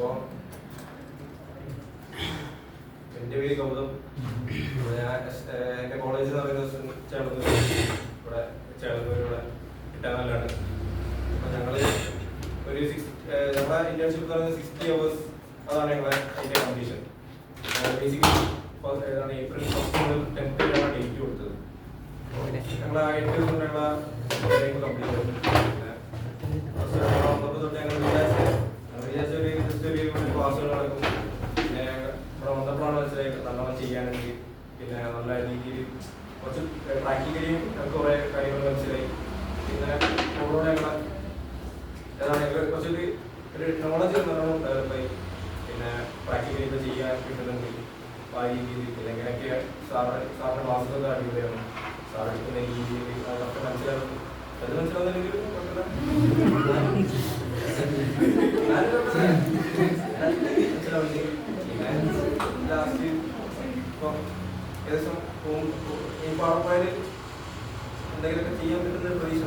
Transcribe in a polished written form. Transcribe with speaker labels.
Speaker 1: അപ്പോൾ എൻ്റെ പേര് ഗൗതം. ഞാൻ എൻ്റെ കോളേജ് എന്ന് പറയുന്നത് ചേളന്നൂർ, ഇവിടെ ചേളന്നൂർ ഇവിടെ ഇട്ടാനാലാണ്. അപ്പോൾ ഞങ്ങൾ ഒരു ഞങ്ങളെ ഇന്റേൺഷിപ്പ് എന്ന് പറയുന്നത് 60 hours, അതാണ് ഞങ്ങളെ അതിൻ്റെ കണ്ടീഷൻ. ബേസിക്കലി ഏപ്രിൽ 1 മുതൽ 10th വരെയാണ് ഡേറ്റ് കൊടുത്തത്. ഞങ്ങൾ ആ 8 ദിവസം ഞങ്ങളെ കംപ്ലീറ്റ് ചെയ്തു. വന്നപ്പോൾ തൊട്ട് ഞങ്ങൾ വിചാരിച്ച ഒരു ക്ലാസ്സുകൾ നടക്കും. പിന്നെ ഇവിടെ വന്നപ്പോഴാണ് മനസ്സിലായി നല്ലോണം ചെയ്യാനുണ്ട്. പിന്നെ നല്ല രീതിയിൽ കുറച്ച് പ്രാക്ടിക്കലിയും ഞങ്ങൾക്ക് കുറേ കാര്യങ്ങൾ മനസ്സിലായി. പിന്നെ ഓരോടെ ഞങ്ങളെ ഏതാണ് കുറച്ചൊരു നോളജ് നല്ലോണം ഡെവലപ്പായി. പിന്നെ പ്രാക്ടിക്കലി ഇപ്പോൾ ചെയ്യാൻ കിട്ടുന്നുണ്ട്. അപ്പോൾ ആ രീതിയിൽ പിന്നെ എങ്ങനെയൊക്കെ സാറിൻ്റെ ക്ലാസ്സൊക്കെ അടിപൊളിയാണ്. സാർ എടുക്കുന്ന രീതിയിൽ അതൊക്കെ മനസ്സിലാകുന്നു. അത് മനസ്സിലാവുന്നില്ലെങ്കിൽ ലാസ്റ്റ് ഇപ്പം ഏകദേശം ഈ പാടപ്പായിൽ എന്തെങ്കിലുമൊക്കെ ചെയ്യാൻ പറ്റുന്ന പ്രതീക്ഷ